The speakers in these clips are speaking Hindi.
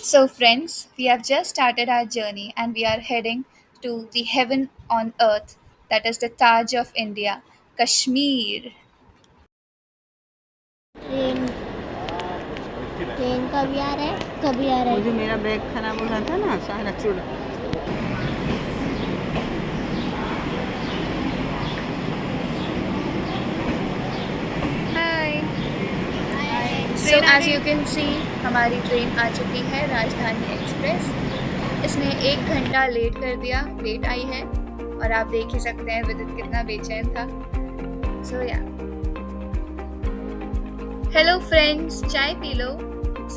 So, friends, we have just started our journey and we are heading to the heaven on earth, that is the Taj of India, Kashmir. Train train कभी आ रहा है कभी आ रहा मुझे है मेरा बैग खराब हो रहा था ना सारा चूड़ा। Hi. So, as you can see, हमारी ट्रेन आ चुकी है राजधानी एक्सप्रेस। इसने 1 घंटा लेट कर दिया, लेट आई है और आप देख ही सकते हैं विदित कितना बेचैन था। सो या हेलो फ्रेंड्स, चाय पी लो।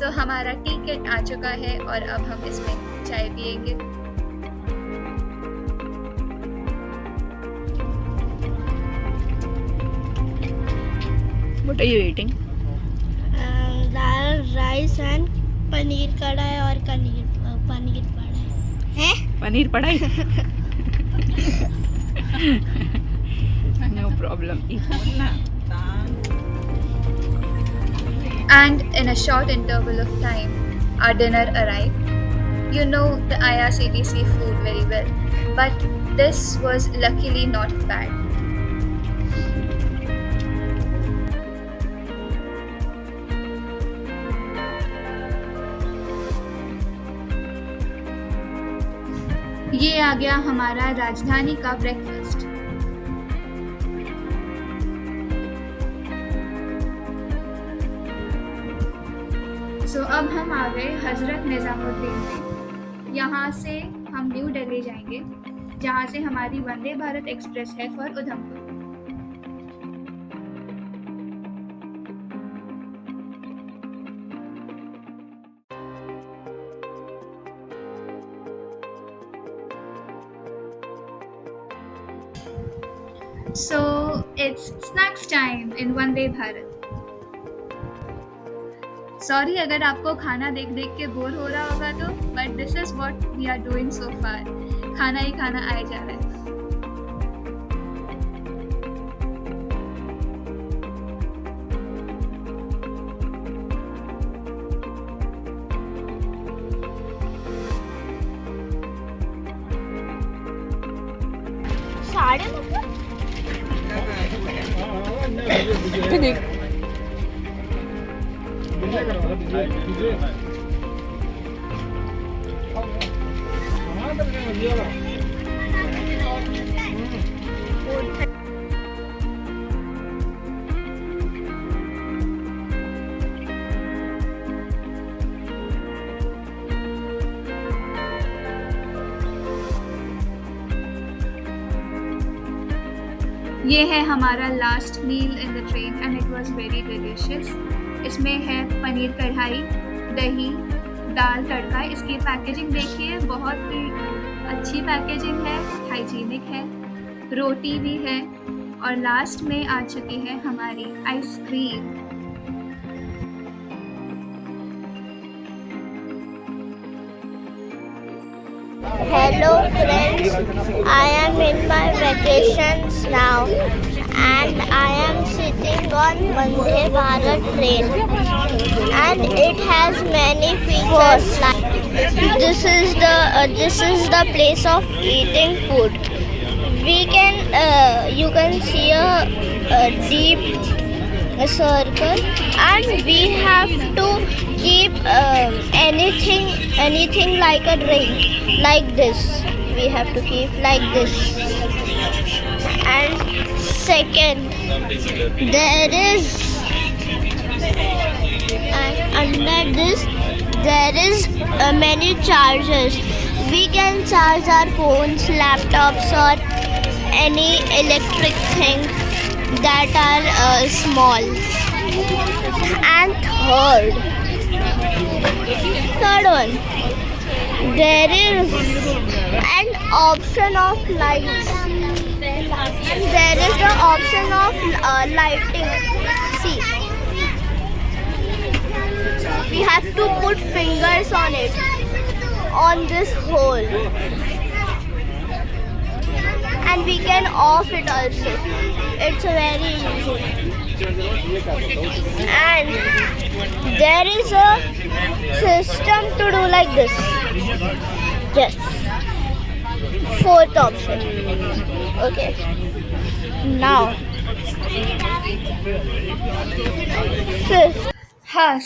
सो हमारा टिकट आ चुका है और अब हम इसमें चाय पियेंगे। What are you eating? Dal rice and paneer कढ़ाई और पनीर पड़ा है पनीर पढ़ाई? No problem. And in a short interval of time, our dinner arrived. You know the IRCTC food very well, but this was luckily not bad. ये आ गया हमारा राजधानी का ब्रेकफास्ट। सो अब हम आ गए हज़रत निज़ामुद्दीन में। यहाँ से हम न्यू दिल्ली जाएंगे, जहाँ से हमारी वंदे भारत एक्सप्रेस है for Udhampur. So it's snacks time in Vande Bharat. Sorry अगर आपको खाना देख देख के बोर हो रहा होगा तो, but this is what we are doing so far. खाना ही खाना आए जा रहा है। साढ़े मतलब ये है हमारा last meal in the train and it was very delicious. इसमें है पनीर कढ़ाई, दही, दाल तड़का। इसकी पैकेजिंग देखिए, बहुत ही अच्छी पैकेजिंग है, हाइजीनिक है। रोटी भी है और लास्ट में आ चुकी है हमारी ice cream. Hello friends, I am in my vacations now and I am sitting on Vande Bharat train and it has many features like this is the place of eating food. You can see a deep circle and we have to keep anything like a drink like this. We have to keep like this. And second, there is and under this there is many chargers. We can charge our phones, laptops or any electric thing that are small. And third one, there is an option of lights. There is the option of lighting. See, we have to put fingers on it, on this hole, and we can off it also. It's very easy. And there is a system to do like this. Yes. Fourth option. Okay. Now, fifth.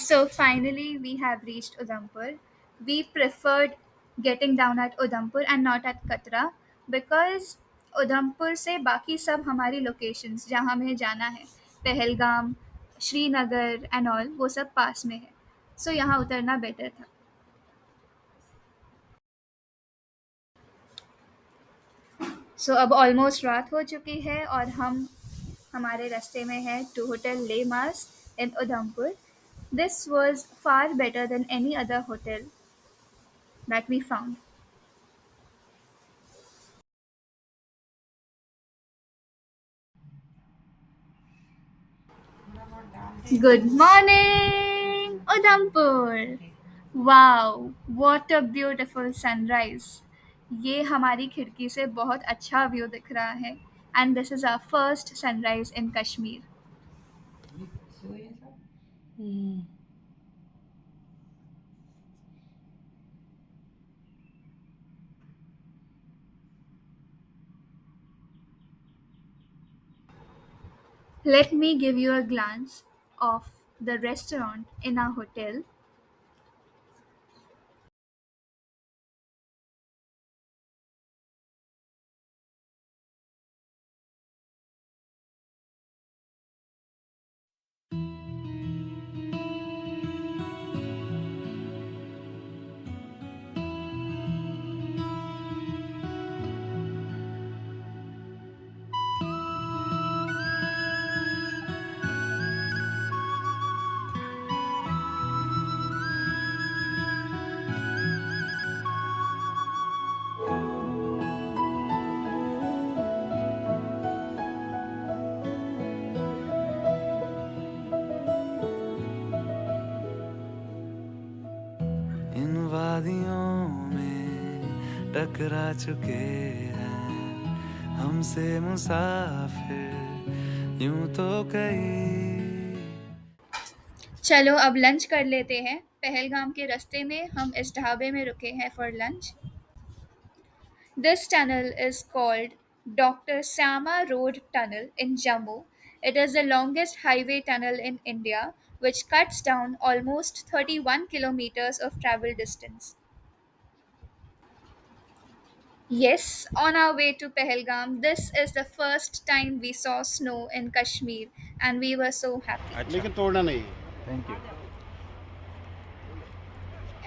So finally we have reached Udhampur. We preferred getting down at Udhampur and not at Katra because Udhampur से बाकी सब हमारी लोकेशंस जहाँ हमें जाना है, पहलगाम, श्रीनगर एंड ऑल, वो सब पास में है. सो यहाँ उतरना बेटर था. सो अब ऑलमोस्ट रात हो चुकी है और हम हमारे रास्ते में है टू होटल ले मास इन Udhampur. This was far better than any other hotel that we found. Good morning, Udhampur! Wow, what a beautiful sunrise! ये हमारी खिड़की से बहुत अच्छा व्यू दिख रहा है and this is our first sunrise in Kashmir. Let me give you a glance of the restaurant in our hotel. इन वादियों में टकरा चुके हैं हमसे मुसाफिर यूं तो कई. चलो अब लंच कर लेते हैं. पहलगाम के रास्ते में हम इस ढाबे में रुके हैं for lunch. This tunnel is called Dr. Syama Road Tunnel in Jammu. It is the longest highway tunnel in India, which cuts down almost 31 kilometers of travel distance. Yes, on our way to Pahalgam, this is the first time we saw snow in Kashmir and we were so happy. लेकिन तोड़ना नहीं. Thank you.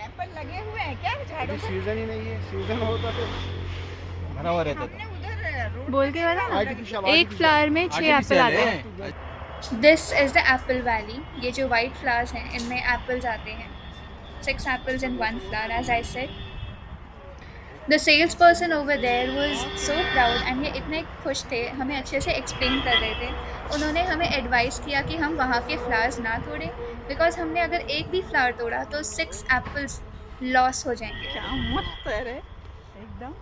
एप्पल लगे हुए हैं क्या झाड़ों अभी पे? सीजन ही नहीं है. सीजन होता तो भरा हुआ रहता हमने उधर रोड बोल के बता ना, आर्टिफिशियल एक फ्लावर में 6 एप्पल आते हैं. This is the apple valley. ये जो white flowers हैं इनमें apples आते हैं. 6 apples in one flower, as I said. The salesperson over there was so proud and ये इतने खुश थे, हमें अच्छे से explain कर रहे थे. उन्होंने हमें advise किया कि हम वहाँ के flowers ना तोड़ें because हमने अगर एक भी flower तोड़ा तो 6 apples loss हो जाएंगे. क्या मस्त है रे एकदम.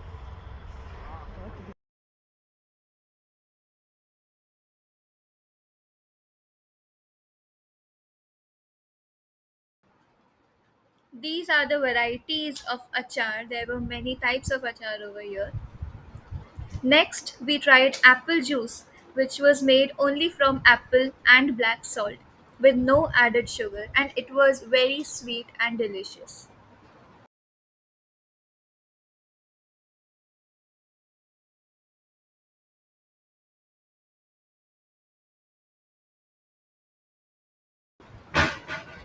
These are the varieties of achar. There were many types of achar over here. Next, we tried apple juice, which was made only from apple and black salt with no added sugar, and it was very sweet and delicious.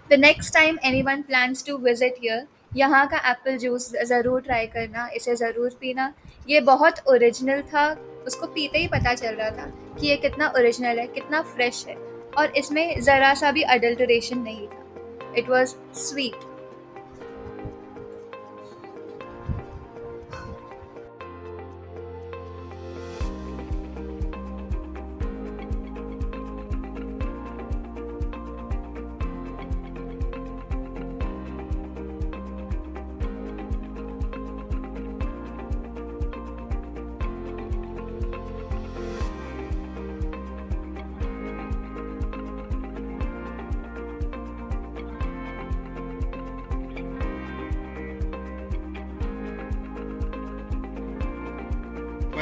The next time anyone plans to visit here, यहाँ का एप्पल जूस ज़रूर ट्राई करना, इसे ज़रूर पीना. ये बहुत ओरिजिनल था, उसको पीते ही पता चल रहा था कि ये कितना ओरिजिनल है, कितना फ्रेश है और इसमें ज़रा सा भी अडल्टरेशन नहीं था. It was sweet.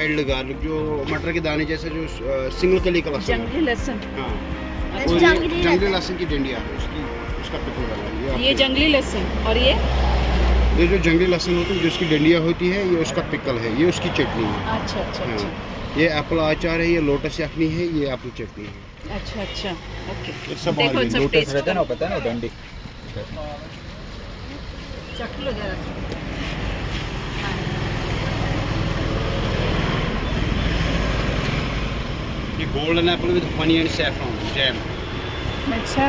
Wild garlic, जो मटर के दाने जैसे जो सिंगल कली का लहसुन है। जंगली लहसुन। हाँ, बस वो ये जंगली जंगली लहसुन की डंडिया है, उसका पिकल डाला है। ये आपके- जंगली लहसुन। और ये ये जो जंगली लहसुन होती है, जो उसकी डंडिया होती है, ये उसका पिकल है, ये उसकी चटनी है। अच्छा अच्छा हाँ, अच्छा ये एप्पल अचार है, ये लोटस यखनी है, ये एप्पल चटनी है। अच्छा अच्छा ओके। ये सब देखो ऑर्गेनिक। सब टेस्ट रहता है ना, पता है ना डंडी। चख लो जरा। ये golden Apple with honey and saffron jam. अच्छा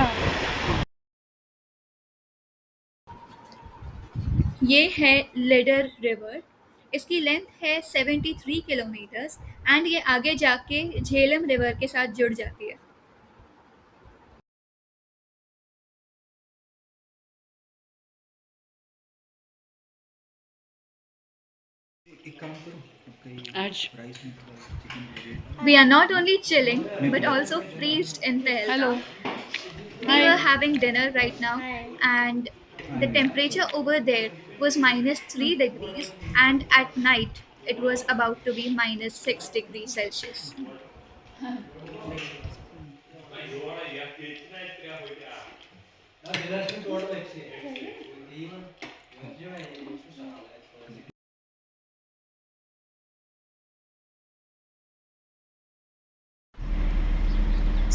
ये है लिडर रिवर। इसकी लेंथ है 73 किलोमीटर्स एंड ये आगे जाके झेलम रिवर के साथ जुड़ जाती है। आज We are not only chilling but also freezed in Pahalgam. Hello We were having dinner right now and the temperature over there was -3 degrees and at night it was about to be -6 degrees Celsius.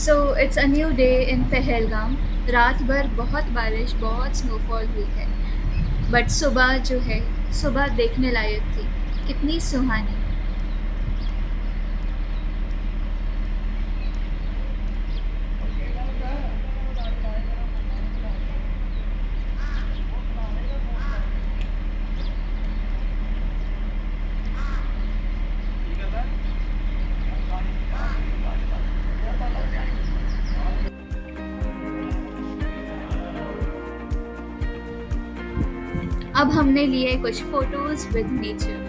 So it's a new day in Pahalgam. रात भर बहुत बारिश, बहुत स्नोफॉल हुई है, बट सुबह जो है, सुबह देखने लायक थी, कितनी सुहानी। अब हमने लिए कुछ फोटोज विद नेचर।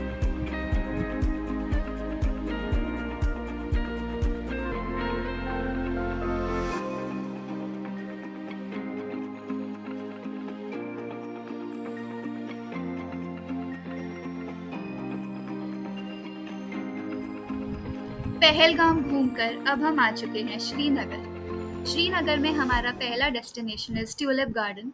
पहलगाम घूमकर अब हम आ चुके हैं श्रीनगर। श्रीनगर में हमारा पहला डेस्टिनेशन इज ट्यूलिप गार्डन।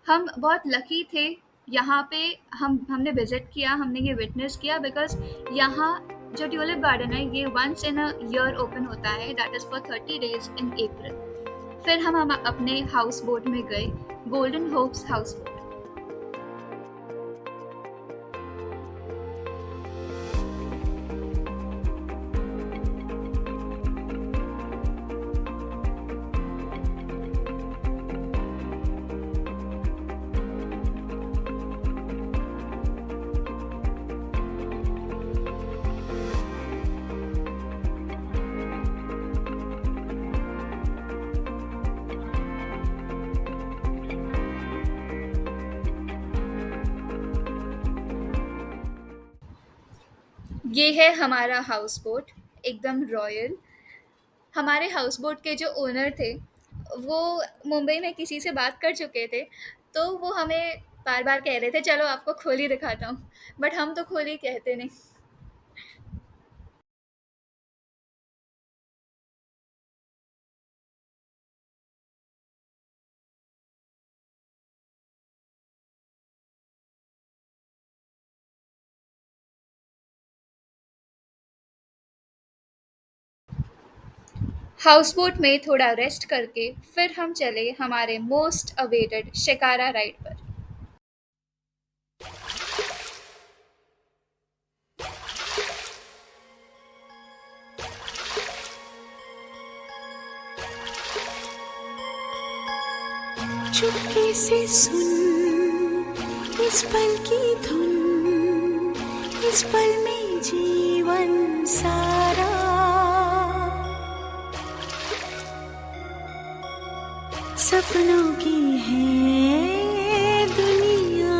हम बहुत लकी थे, यहाँ पे हमने विज़िट किया, हमने ये विटनेस किया बिकॉज यहाँ जो ट्यूलिप गार्डन है ये once in a year open होता है, that is for 30 days in April. फिर हम अपने हाउस बोट में गए, गोल्डन होप्स हाउस बोट। ये है हमारा हाउस बोट, एकदम रॉयल। हमारे हाउस बोट के जो ओनर थे वो मुंबई में किसी से बात कर चुके थे, तो वो हमें बार बार कह रहे थे चलो आपको खोली दिखाता हूँ, बट हम तो खोली कहते नहीं। हाउस बोट में थोड़ा रेस्ट करके फिर हम चले हमारे मोस्ट अवेटेड शिकारा राइड पर। चुपके से सुन इस पल की धुन, इस पल में जीवन सारा सपनों की है दुनिया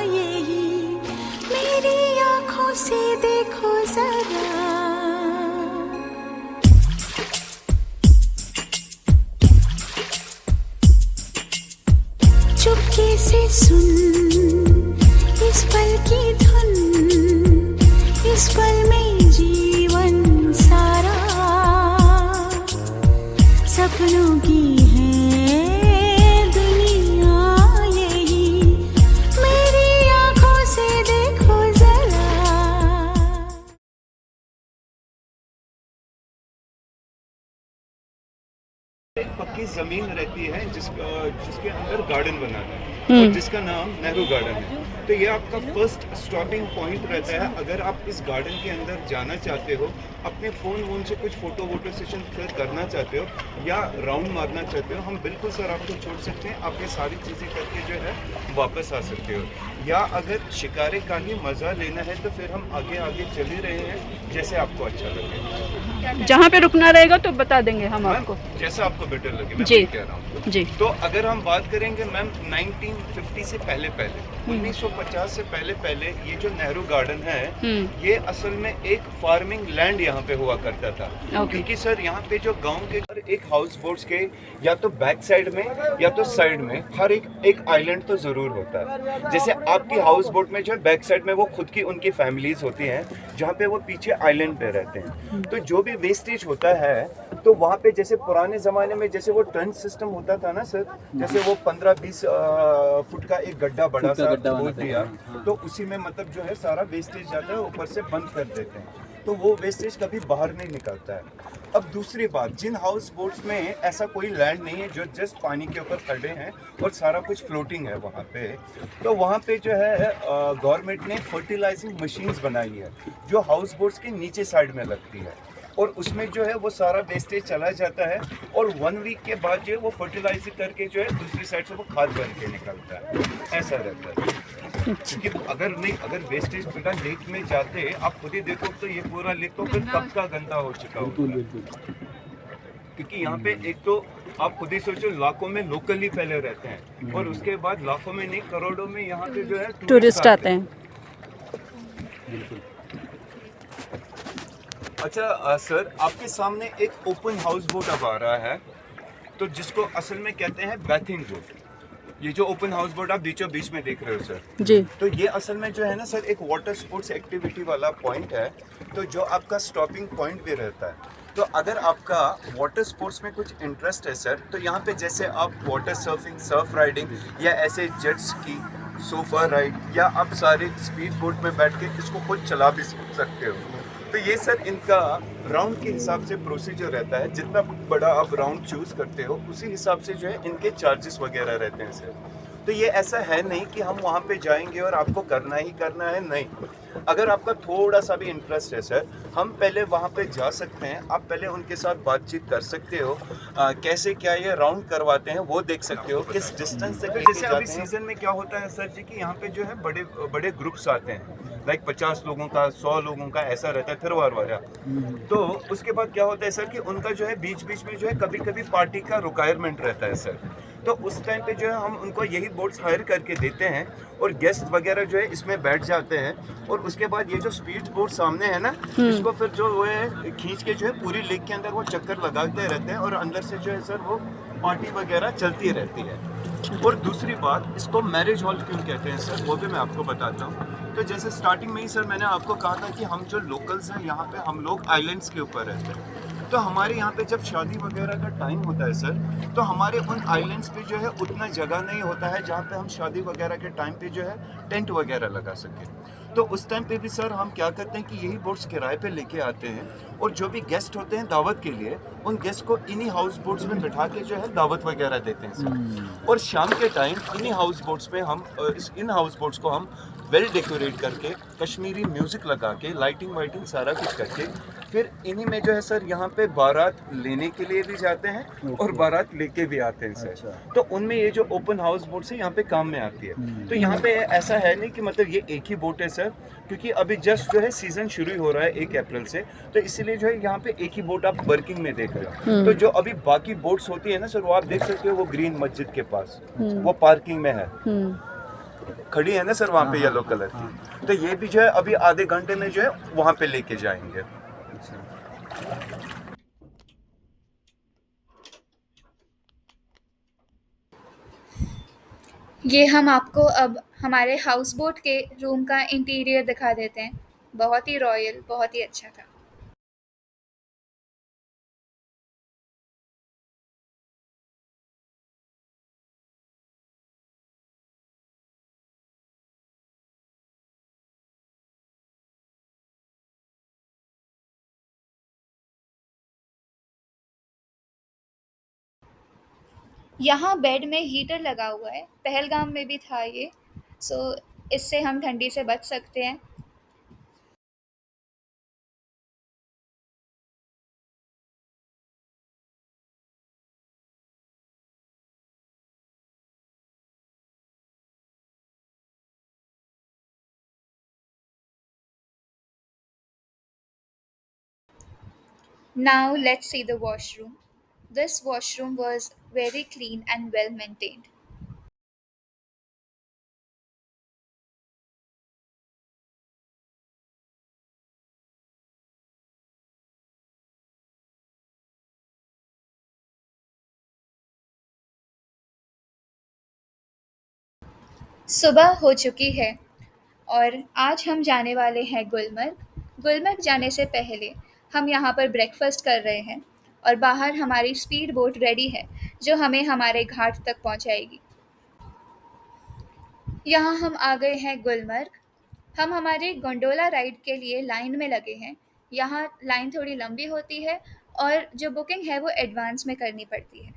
यही, मेरी आँखों से देखो जरा। चुपके से सुन इस पल की धुन, इस पल में सारा सपनों की है दुनिया यही मेरी आँखों से देखो जरा। एक पक्की जमीन रहती है जिसके अंदर गार्डन बनाना है और जिसका नाम नेहरू गार्डन है। तो ये आपका फर्स्ट स्टॉपिंग पॉइंट रहता है। अगर आप इस गार्डन के अंदर जाना चाहते हो, अपने फ़ोन वोन से कुछ फ़ोटो सेशन करना चाहते हो या राउंड मारना चाहते हो, हम बिल्कुल सर आपको छोड़ सकते हैं। आप ये सारी चीज़ें करके जो है वापस आ सकते हो। या अगर शिकारे का ही मज़ा लेना है तो फिर हम आगे आगे चल ही रहे हैं, जैसे आपको अच्छा लगे। जहाँ पे रुकना रहेगा तो बता देंगे हम मैम, आपको। जैसा आपको बेटर लगे, मैं जी। वही कह रहा हूँ। जी। तो अगर हम बात करेंगे मैम 1950 से पहले 1950 से पहले ये जो नेहरू गार्डन है, ये असल में एक फार्मिंग लैंड यहाँ पे हुआ करता था। क्योंकि सर यहाँ पे जो गांव के एक हाउस बोट्स के या तो बैक साइड में या तो साइड में हर एक आइलैंड तो जरूर होता है। जैसे आपकी हाउस बोट में जो है बैक साइड में वो खुद की उनकी फैमिलीज होती हैं, जहाँ पे वो पीछे आइलैंड पे रहते हैं। तो जो भी वेस्टेज होता है तो वहाँ पे जैसे पुराने ज़माने में जैसे वो ट्रेंच सिस्टम होता था ना सर, जैसे वो 15-20 फुट का एक गड्ढा बड़ा सा खोद दिया, तो उसी में मतलब जो है सारा वेस्टेज जाता है, ऊपर से बंद कर देते हैं, तो वो वेस्टेज कभी बाहर नहीं निकलता है। अब दूसरी बात, जिन हाउस बोट्स में ऐसा कोई लैंड नहीं है, जो जस्ट पानी के ऊपर खड़े हैं और सारा कुछ फ्लोटिंग है वहाँ पे, तो वहाँ पे जो है गवर्नमेंट ने फर्टिलाइजिंग मशीन्स बनाई है जो हाउस बोट्स के नीचे साइड में लगती है, और उसमें जो है वो सारा वेस्टेज चला जाता है और 1 वीक के बाद जो है वो फर्टिलाइज करके जो है दूसरी साइड से वो खाद बन के निकलता है। ऐसा रहता है। क्योंकि अगर वेस्टेज पूरा लेक में जाते, आप खुद ही देखो तो ये पूरा लेक तो फिर कब का गंदा हो चुका होगा। क्योंकि यहाँ पे एक तो आप खुद ही सोचो, लाखों में लोकली पहले रहते हैं और उसके बाद लाखों में नहीं करोड़ों में यहाँ पे जो है टूरिस्ट आते हैं। अच्छा सर, आपके सामने एक ओपन हाउस बोट अब आ रहा है, तो जिसको असल में कहते हैं बैथिंग बोट। ये जो ओपन हाउस बोट आप बीचों बीच में देख रहे हो सर जी, तो ये असल में जो है ना सर एक वाटर स्पोर्ट्स एक्टिविटी वाला पॉइंट है, तो जो आपका स्टॉपिंग पॉइंट भी रहता है। तो अगर आपका वाटर स्पोर्ट्स में कुछ इंटरेस्ट है सर, तो यहाँ पे जैसे आप वाटर सर्फिंग, सर्फ राइडिंग या ऐसे जेट स्की, सोफा राइड, या आप सारे स्पीड बोट में बैठ के इसको खुद चला भी सकते हो। तो ये सर इनका राउंड के हिसाब से प्रोसीजर रहता है। जितना बड़ा आप राउंड चूज़ करते हो उसी हिसाब से जो है इनके चार्जेस वगैरह रहते हैं सर। तो ये ऐसा है नहीं कि हम वहाँ पे जाएंगे और आपको करना ही करना है, नहीं। अगर आपका थोड़ा सा भी इंटरेस्ट है सर, हम पहले वहाँ पे जा सकते हैं, आप पहले उनके साथ बातचीत कर सकते हो, कैसे क्या ये राउंड करवाते हैं वो देख सकते हो, किस डिस्टेंस से लेके जाते हैं। अभी सीजन में क्या होता है सर जी कि यहाँ पे जो है बड़े बड़े ग्रुप्स आते हैं, लाइक 50 लोगों का, 100 लोगों का ऐसा रहता है थिरवार वाला। तो उसके बाद क्या होता है सर कि उनका जो है बीच बीच में जो है कभी कभी पार्टी का रिक्वायरमेंट रहता है सर, तो उस टाइम पे जो है हम उनको यही बोट्स हायर करके देते हैं और गेस्ट वगैरह जो है इसमें बैठ जाते हैं, और उसके बाद ये जो स्पीड बोट सामने है ना, इसको फिर जो वो है खींच के जो है पूरी लेक के अंदर वो चक्कर लगाते रहते हैं और अंदर से जो है सर वो पार्टी वगैरह चलती रहती है। और दूसरी बात, इसको मैरिज हॉल क्यों कहते हैं सर, वो भी मैं आपको बताता हूँ। तो जैसे स्टार्टिंग में ही सर मैंने आपको कहा था कि हम जो लोकल्स हैं यहाँ पे, हम लोग आइलैंड्स के ऊपर रहते हैं, तो हमारे यहाँ पे जब शादी वगैरह का टाइम होता है सर, तो हमारे उन आइलैंड्स पे जो है उतना जगह नहीं होता है जहाँ पे हम शादी वगैरह के टाइम पे जो है टेंट वगैरह लगा सकें। तो उस टाइम पे भी सर हम क्या करते हैं कि यही बोट्स किराए पे लेके आते हैं, और जो भी गेस्ट होते हैं दावत के लिए, उन गेस्ट को इन्हीं हाउस बोट्स में बिठा के जो है दावत वगैरह देते हैं सर। और शाम के टाइम इन्हीं हाउस बोट्स में हम इन हाउस बोट्स को हम वेल डेकोरेट करके, कश्मीरी म्यूज़िक लगा के, लाइटिंग वाइटिंग सारा कुछ करके, फिर इन्हीं में जो है सर यहाँ पे बारात लेने के लिए भी जाते हैं और बारात लेके भी आते हैं सर। अच्छा। तो उनमें ये जो ओपन हाउस बोट्स है यहाँ पे काम में आती है। तो यहाँ पे ऐसा है नहीं कि मतलब ये एक ही बोट है सर, क्योंकि अभी जस्ट जो है सीज़न शुरू ही हो रहा है 1 अप्रैल से, तो इसीलिए जो है यहाँ पे एक ही बोट आप वर्किंग में देख रहे हो। तो जो अभी बाकी बोट्स होती है ना सर, वो आप देख सकते हो, वो ग्रीन मस्जिद के पास वो पार्किंग में है, खड़ी है ना सर वहाँ पे येलो कलर की। तो ये भी जो है अभी आधे घंटे में जो है वहाँ पे लेके जाएंगे। ये हम आपको अब हमारे हाउस बोट के रूम का इंटीरियर दिखा देते हैं। बहुत ही रॉयल, बहुत ही अच्छा था। यहाँ बेड में हीटर लगा हुआ है, पहलगाम में भी था ये, सो इससे हम ठंडी से बच सकते हैं। Now let's see the washroom. This washroom was very clean and well maintained. सुबह हो चुकी है और आज हम जाने वाले हैं गुलमर्ग। गुलमर्ग जाने से पहले हम यहाँ पर ब्रेकफास्ट कर रहे हैं और बाहर हमारी स्पीड बोट रेडी है जो हमें हमारे घाट तक पहुँचाएगी। यहाँ हम आ गए हैं गुलमर्ग। हम हमारे गोंडोला राइड के लिए लाइन में लगे हैं। यहाँ लाइन थोड़ी लंबी होती है और जो बुकिंग है वो एडवांस में करनी पड़ती है।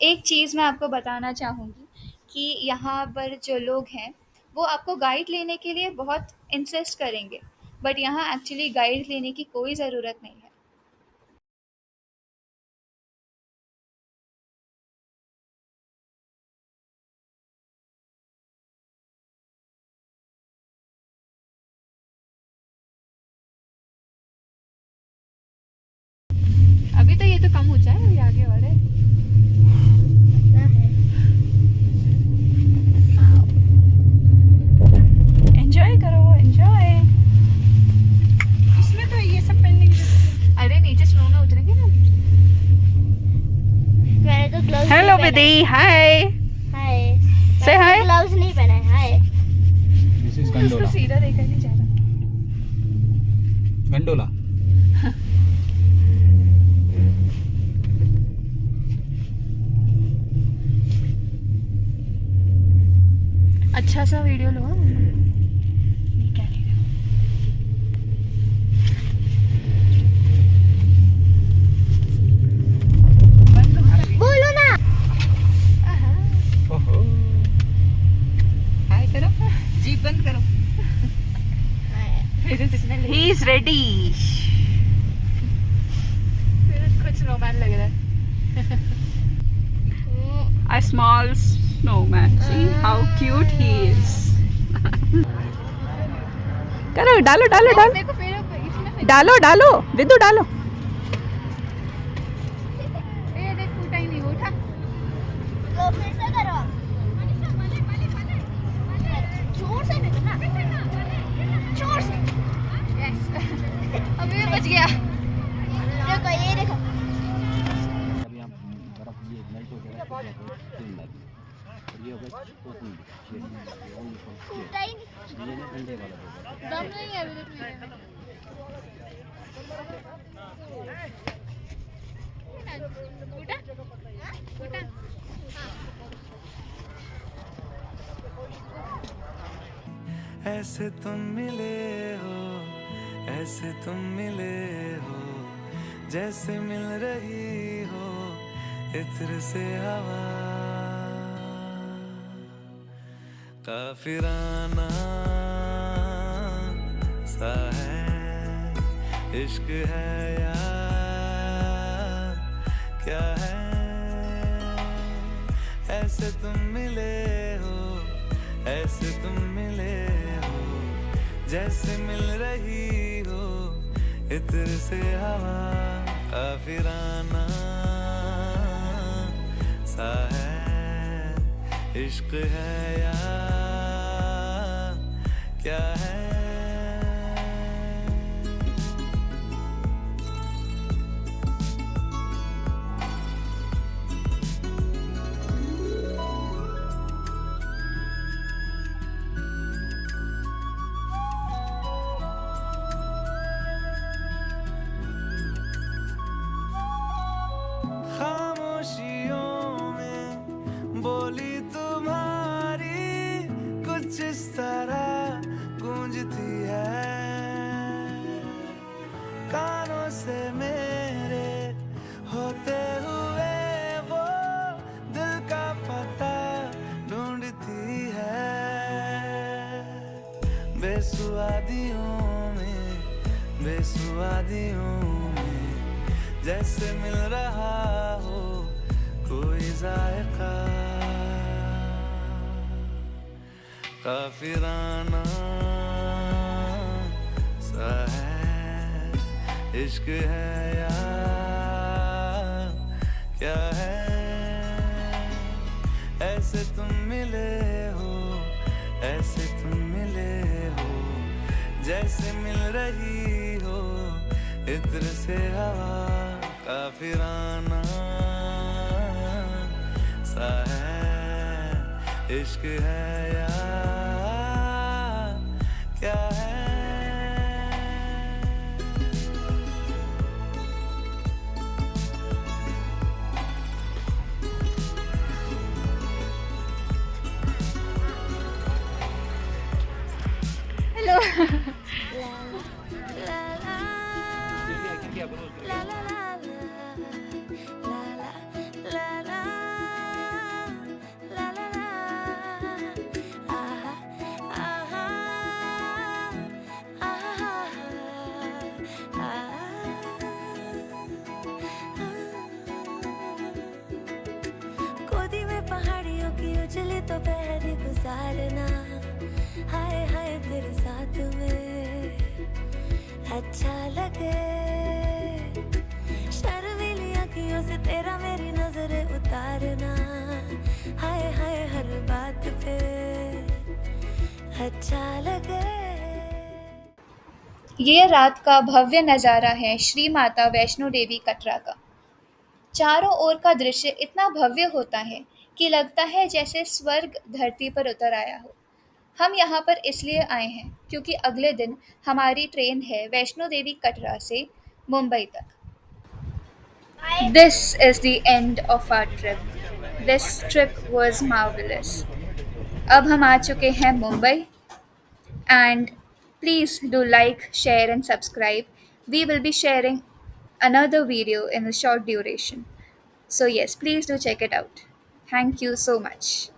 एक चीज़ मैं आपको बताना चाहूँगी कि यहाँ पर जो लोग हैं वो आपको गाइड लेने के लिए बहुत इंसिस्ट करेंगे, बट यहाँ एक्चुअली गाइड लेने की कोई ज़रूरत नहीं है। अभी तो ये तो कम ऊंचा है, अभी आगे और है। एंजॉय करो, एंजॉय। इसमें तो ये सब पहनने की, अरे नीचे स्नो में उतरेंगे ना। मैंने तो ग्लव्स हेलो विदी, हाय। हाय। Say hi. ग्लव्स नहीं पहने। हाय। दिस इज उसको सीधा देखा नहीं जा रहा। गंडोला। अच्छा सा वीडियो लो। ये क्या ले रहे हो? बोलो ना। ओहो। हाय करो, जीप बंद करो। He is ready. कुछ स्नोमैन लग रहा है। A small snowman. See how cute he is. करो, डालो डालो डालो डालो डालो विदु डालो। ये देख फूटा ही नहीं, उठा। तो फिर से करो। जोर से नहीं करना। जोर से। यस, अभी भी बच गया। देखो ये देखो। फूटा ही नहीं। दम नहीं है अभी तक। ऐसे तुम मिले हो, ऐसे तुम मिले हो, जैसे मिल रही हो इत्र से हवा। काफिराना सा है, इश्क है या क्या है। ऐसे तुम मिले हो, ऐसे तुम मिले हो, जैसे मिल रही हो इत्र से हवा। काफिराना सा है, इश्क है या क्या है। खामोशियों में बोली तुम्हारी कुछ इस तरह गूंज बेसुआदियों में, बेसुआदियों में जैसे मिल रहा हो कोई जायका, काफिराना सा है इश्क है या क्या है, ऐसे तुम मिले हो, ऐसे तुम मिले हो जैसे मिल रही हो इत्र से हवा, काफिराना सा है इश्क है या क्या है। गोदी में पहाड़ियों की उजली तो पहरी गुजारना, हाय हाय तेरे साथ में अच्छा लगे, शर्मीली आँखियों से तेरा मेरी नजरें उतारना, हाय हाय हर बात पे अच्छा लगे। ये रात का भव्य नज़ारा है श्री माता वैष्णो देवी कटरा का। चारों ओर का दृश्य इतना भव्य होता है कि लगता है जैसे स्वर्ग धरती पर उतर आया हो। हम यहाँ पर इसलिए आए हैं क्योंकि अगले दिन हमारी ट्रेन है वैष्णो देवी कटरा से मुंबई तक। This is the end of our trip. This trip was marvelous. अब हम आ चुके हैं Mumbai and please do like, share and subscribe. We will be sharing another video in a short duration. So yes, please do check it out. Thank you so much.